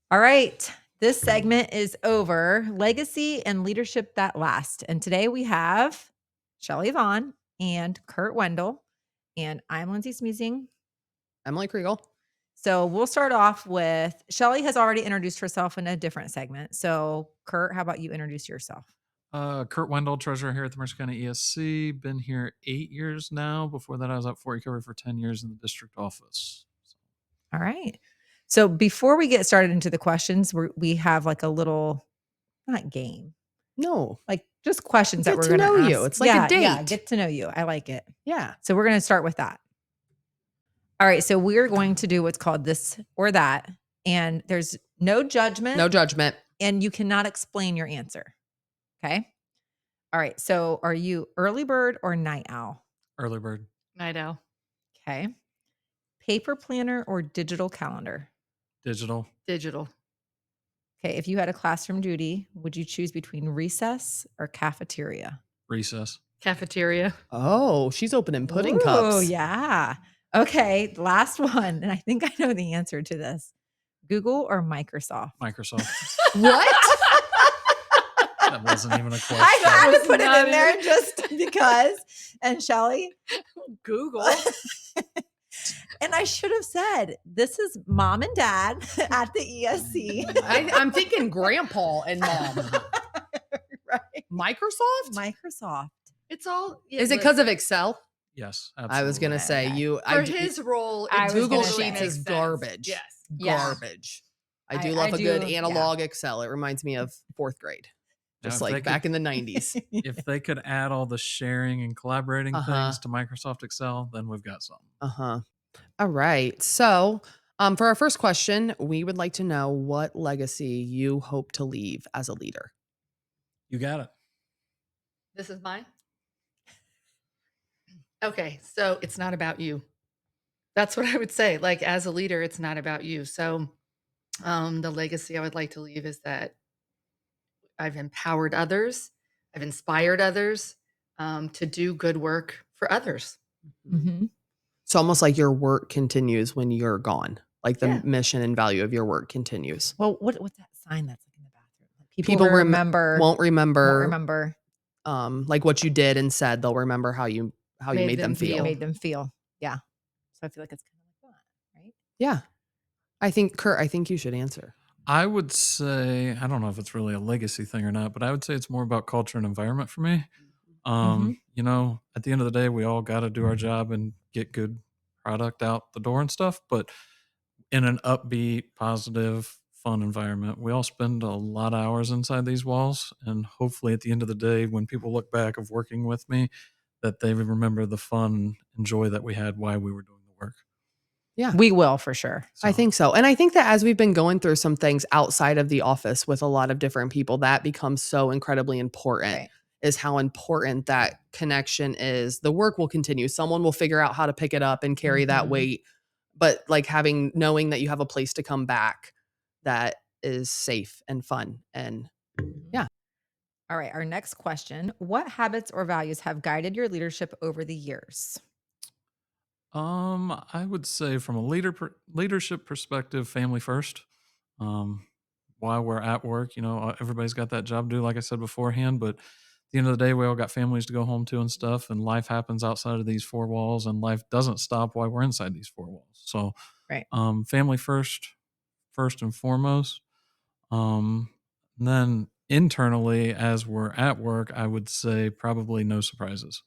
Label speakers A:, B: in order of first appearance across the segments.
A: All right. This segment is over. Legacy and leadership that last. And today we have Shelly Vaughn and Kurt Wendell. And I'm Lindsay Smeezing.
B: Emily Kriegel.
A: So we'll start off with Shelly has already introduced herself in a different segment. So, Kurt, how about you introduce yourself?
C: Kurt Wendell, treasurer here at the Mercer County ESC. Been here 8 years now. Before that, I was at Fort Recovery for 10 years in the district office.
A: All right. So before we get started into the questions, we have like a little, not game,
B: No.
A: like just questions
B: Get
A: that we're
B: to
A: going to
B: know
A: ask.
B: you. It's like a
A: Yeah,
B: date.
A: get to know you. I like it.
B: Yeah.
A: So we're going to start with that. All right. So we're going to do what's called this or that. And there's no judgment.
B: No judgment.
A: And you cannot explain your answer. Okay. All right. So are you early bird or night owl?
C: Early bird.
D: Night owl.
A: Okay. Paper planner or digital calendar?
C: Digital.
D: Digital.
A: Okay. If you had a classroom duty, would you choose between recess or cafeteria?
C: Recess.
D: Cafeteria.
B: Oh, she's opening pudding
A: Oh,
B: cups.
A: yeah. Okay. Last one. And I think I know the answer to this. Google or Microsoft?
C: Microsoft.
B: What?
C: That wasn't even a question.
A: I had to
D: was
A: put it
D: not
A: in there just because. And Shelly?
D: Google.
A: And I should have said, this is mom and dad at the ESC.
B: I'm thinking grandpa and mom.
A: Right.
B: Microsoft?
A: Microsoft.
D: It's all.
B: Is it because of Excel?
C: Yes, absolutely.
B: I was going to say
D: for his role?
A: I was
B: Google
A: gonna
B: Sheets
A: say.
B: is garbage.
D: Yes.
A: Yeah.
B: Garbage. I do
A: I
B: love a good
A: do,
B: analog Excel. It reminds me of fourth grade.
C: Now,
B: Just
C: if they
B: like back in the 90s.
C: If they could add all the sharing and collaborating things to Microsoft Excel, then we've got something.
B: Uh-huh. All right. So for our first question, we would like to know what legacy you hope to leave as a leader.
C: You got it.
D: This is mine. Okay, so it's not about you. That's what I would say. Like as a leader, it's not about you. So the legacy I would like to leave is that I've empowered others, I've inspired others to do good work for others.
A: Mm-hmm.
B: It's almost like your work continues when you're gone. Like the
D: Yeah.
B: mission and value of your work continues.
A: Well, what's that sign that's like in the bathroom? Like
B: People
A: remember
B: won't remember
A: remember
B: like what you did and said. They'll remember how you made them feel.
A: made them feel. Yeah. So I feel like it's kind of like that, right?
B: Yeah. I think, Kurt, you should answer.
C: I would say, I don't know if it's really a legacy thing or not, but I would say it's more about culture and environment for me. You know, at the end of the day, we all got to do our job and get good product out the door and stuff, but in an upbeat, positive, fun environment. We all spend a lot of hours inside these walls, and hopefully at the end of the day, when people look back of working with me, that they remember the fun and joy that we had while we were doing the work.
B: Yeah.
A: We will for sure.
B: I think so. And I think that as we've been going through some things outside of the office with a lot of different people, that becomes so incredibly important.
A: Right.
B: Is how important that connection is. The work will continue. Someone will figure out how to pick it up and carry that
A: Mhm.
B: weight. But like knowing that you have a place to come back that is safe and fun. And yeah.
A: All right. Our next question. What habits or values have guided your leadership over the years?
C: I would say from a leadership perspective, family first. While we're at work, you know, everybody's got that job to do, like I said beforehand, but at the end of the day, we all got families to go home to and stuff, and life happens outside of these four walls, and life doesn't stop while we're inside these four walls. So,
A: Right.
C: Family first and foremost. Then internally, as we're at work, I would say probably no surprises.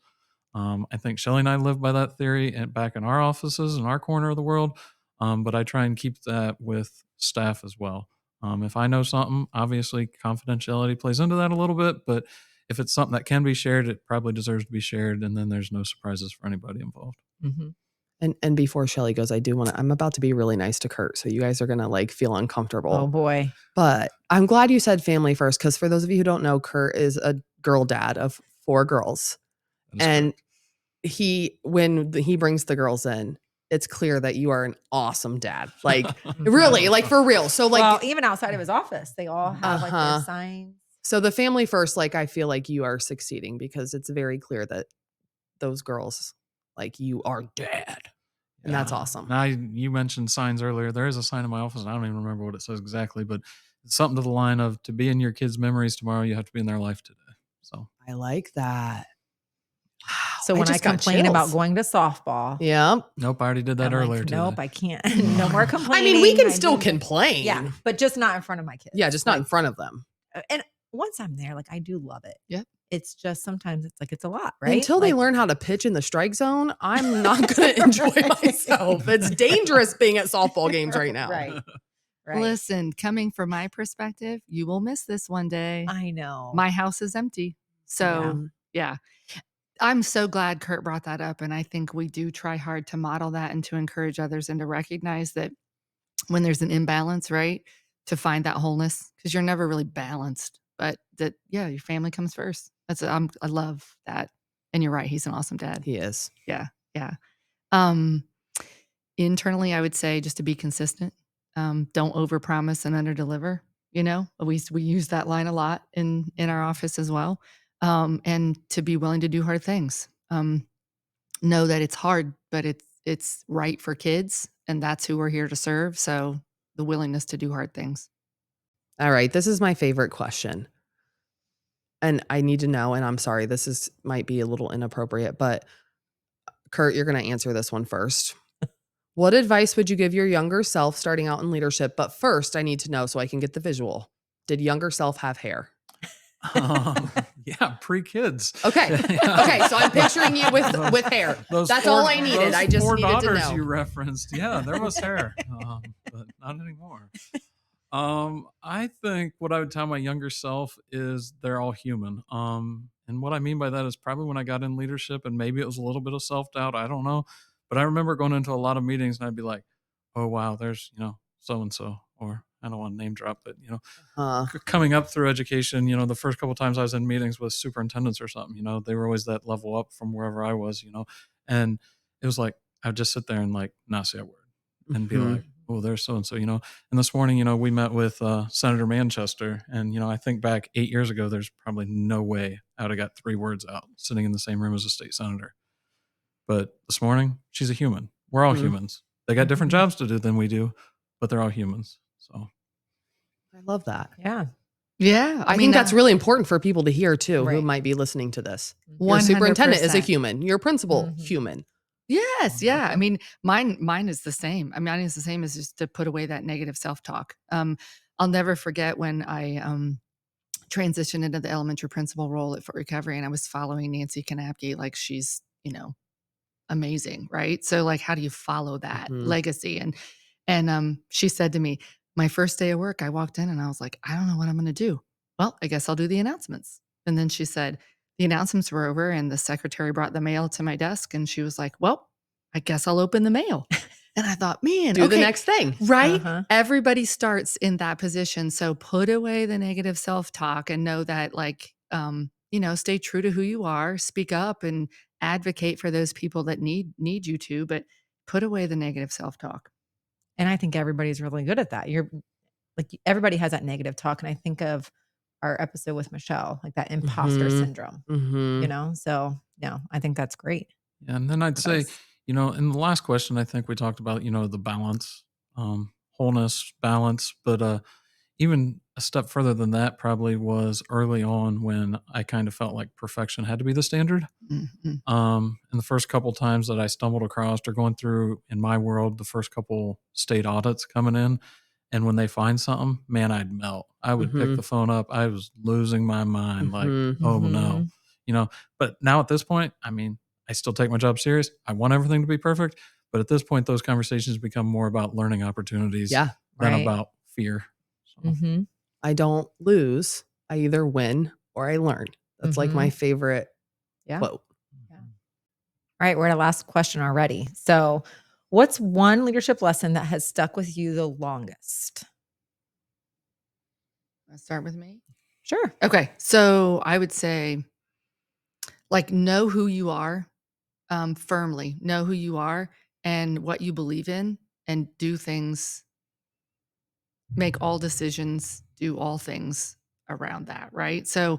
C: I think Shelly and I live by that theory and back in our offices in our corner of the world. But I try and keep that with staff as well. If I know something, obviously confidentiality plays into that a little bit, but if it's something that can be shared, it probably deserves to be shared. And then there's no surprises for anybody involved.
A: Mm-hmm.
B: And before Shelly goes, I'm about to be really nice to Kurt. So you guys are going to like feel uncomfortable.
A: Oh boy.
B: But I'm glad you said family first. Cause for those of you who don't know, Kurt is a girl dad of 4 girls. And when he brings the girls in, it's clear that you are an awesome dad. Like really, like for real. So like,
A: well, even outside of his office, they all have like their signs.
B: So the family first, like I feel like you are succeeding because it's very clear that those girls, like you are dad. And that's
C: Yeah.
B: awesome.
C: Now you mentioned signs earlier. There is a sign in my office, and I don't even remember what it says exactly, but it's something to the line of, to be in your kids' memories tomorrow, you have to be in their life today. So
B: I like that. Wow.
A: So when I
B: just got
A: complain about
B: chills.
A: going to softball,
B: Yep.
C: nope, I already did that
A: I'm
C: earlier
A: like,
C: today.
A: nope, I can't. No more
B: I
A: complaining.
B: mean, we can
A: I
B: still
A: do-
B: complain.
A: Yeah, but just not in front of my kids.
B: Yeah, just not in
A: Like,
B: front of them.
A: and once I'm there, like I do love it.
D: Yep.
A: It's just sometimes it's like it's a lot, right?
B: Until they
A: Like,
B: learn how to pitch in the strike zone, I'm not going to enjoy myself. It's dangerous being at softball games right now.
A: Right. Right.
D: Listen, coming from my perspective, you will miss this one day.
A: I know.
D: My house is empty. So, yeah. I'm so glad Kurt brought that up. And I think we do try hard to model that and to encourage others and to recognize that when there's an imbalance, right, to find that wholeness, because you're never really balanced. But that, yeah, your family comes first. I love that. And you're right. He's an awesome dad.
B: He is.
D: Yeah. Yeah. Internally, I would say just to be consistent. Don't overpromise and underdeliver. You know, we use that line a lot in our office as well. And to be willing to do hard things. Know that it's hard, but it's right for kids, and that's who we're here to serve. So the willingness to do hard things.
B: All right. This is my favorite question. And I need to know, and I'm sorry, might be a little inappropriate, but Kurt, you're going to answer this one first. What advice would you give your younger self starting out in leadership? But first, I need to know so I can get the visual. Did younger self have hair?
C: Yeah, pre-kids.
B: Okay.
C: Yeah.
B: Okay. So I'm picturing you with hair. That's all I needed.
C: Those
B: I just
C: four
B: needed to
C: daughters
B: know.
C: you referenced. Yeah, there was hair, but not anymore. I think what I would tell my younger self is they're all human. And what I mean by that is probably when I got in leadership, and maybe it was a little bit of self-doubt, I don't know. But I remember going into a lot of meetings and I'd be like, oh wow, there's, so and so, or I don't want to name drop, but coming up through education, the first couple of times I was in meetings with superintendents or something, they were always that level up from wherever I was, and it was like I'd just sit there and like not say a word and be like, oh, there's so and so, And this morning, we met with Senator Manchester, and I think back 8 years ago, there's probably no way I would have got 3 words out sitting in the same room as a state senator. But this morning, she's a human. We're all humans. They got different jobs to do than we do, but they're all humans. So
B: I love that.
A: Yeah.
D: Yeah.
B: I think that's really important for people to hear too, who
A: Right.
B: might be listening to this.
D: 100%.
B: Your superintendent is a human. Your principal, human.
D: Yes, yeah. I mean, mine is the same. I mean, mine is the same as just to put away that negative self-talk. I'll never forget when I transitioned into the elementary principal role at Fort Recovery, and I was following Nancy Kanapke like she's, amazing, right? So like, how do you follow that legacy? And she said to me, my first day of work, I walked in and I was like, I don't know what I'm going to do. Well, I guess I'll do the announcements. And then she said, the announcements were over and the secretary brought the mail to my desk and she was like, well, I guess I'll open the mail. And I thought, man,
B: Do the next thing.
D: Right? Everybody starts in that position. So put away the negative self-talk and know that stay true to who you are, speak up and advocate for those people that need you to, but put away the negative self-talk.
A: And I think everybody's really good at that. Everybody has that negative talk. And I think of our episode with Michelle, like that imposter syndrome, So no, I think that's great.
C: Yeah, and then I'd say, in the last question, I think we talked about, the balance, wholeness, balance, but even a step further than that probably was early on when I kind of felt like perfection had to be the standard. And the first couple times that I stumbled across or going through, in my world, the first couple state audits coming in, and when they find something, man, I'd melt. I would pick the phone up. I was losing my mind, like, oh no, but now at this point, I mean, I still take my job serious. I want everything to be perfect. But at this point, those conversations become more about learning opportunities than about fear. So.
B: I don't lose. I either win or I learn. That's like my favorite quote.
A: Yeah. All right. We're at our last question already. So what's one leadership lesson that has stuck with you the longest?
D: Let's start with me.
A: Sure.
D: Okay. So I would say, know who you are, firmly know who you are and what you believe in and do things, make all decisions, do all things around that. Right. So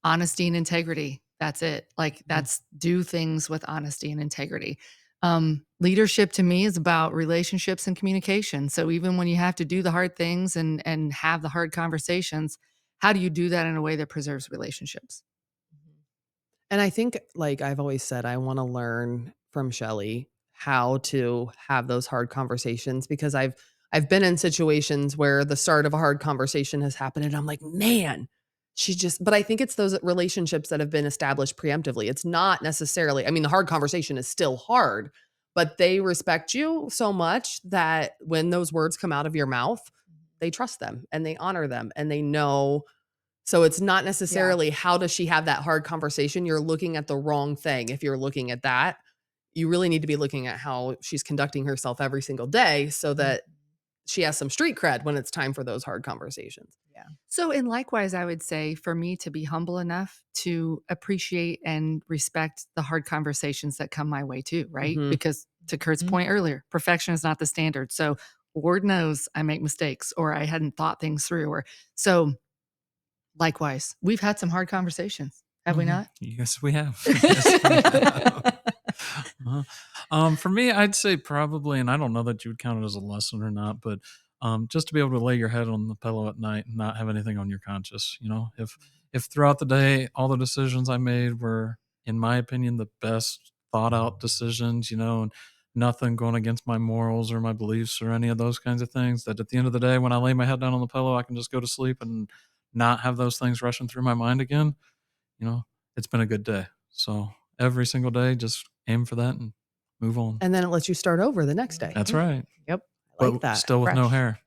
D: honesty and integrity. That's it. That's do things with honesty and integrity. Leadership to me is about relationships and communication. So even when you have to do the hard things and have the hard conversations, how do you do that in a way that preserves relationships?
B: And I think, like I've always said, I want to learn from Shelly how to have those hard conversations, because I've been in situations where the start of a hard conversation has happened and I'm like, man, but I think it's those relationships that have been established preemptively. It's not necessarily, I mean, the hard conversation is still hard, but they respect you so much that when those words come out of your mouth, they trust them and they honor them and they know. So it's not necessarily how does she have that hard conversation. You're looking at the wrong thing. If you're looking at that, you really need to be looking at how she's conducting herself every single day so that she has some street cred when it's time for those hard conversations.
A: Yeah.
D: So, and likewise, I would say for me to be humble enough to appreciate and respect the hard conversations that come my way too, right?
B: Mhm.
D: Because to Kurt's point earlier, perfection is not the standard. So, Lord knows I make mistakes or I hadn't thought things through. Or so, likewise, we've had some hard conversations, have we not?
C: Yes, we have. Yes, we have. For me, I'd say probably, and I don't know that you would count it as a lesson or not, but just to be able to lay your head on the pillow at night and not have anything on your conscience. If throughout the day all the decisions I made were, in my opinion, the best thought out decisions, and nothing going against my morals or my beliefs or any of those kinds of things, that at the end of the day, when I lay my head down on the pillow, I can just go to sleep and not have those things rushing through my mind again. It's been a good day. So every single day, just aim for that and move on.
B: And then it lets you start over the next day.
C: That's right.
B: Yep. I like
C: But
B: that.
C: still with no
D: Fresh.
C: hair.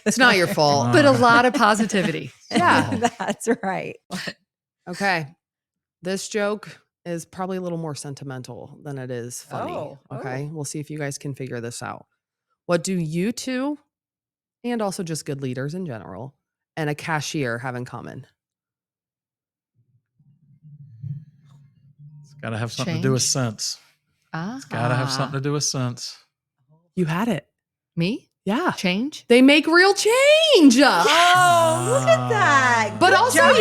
B: It's not your fault.
D: But a lot of positivity.
B: Yeah.
A: That's right.
B: Okay. This joke is probably a little more sentimental than it is funny.
A: Oh.
B: Okay. We'll see if you guys can figure this out. What do you two, and also just good leaders in general, and a cashier have in common?
C: It's got to have something to do with
D: Change.
C: sense.
D: Ah,
C: It's got to have something to do with sense.
B: You had it.
D: me?
B: Yeah.
D: Change?
B: They make real change.
A: Oh, look at that.
B: But
A: Good
B: also
A: job.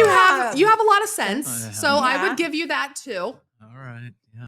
B: you have a lot of sense. So I
A: Yeah.
B: would give you that too.
C: All right. Yeah.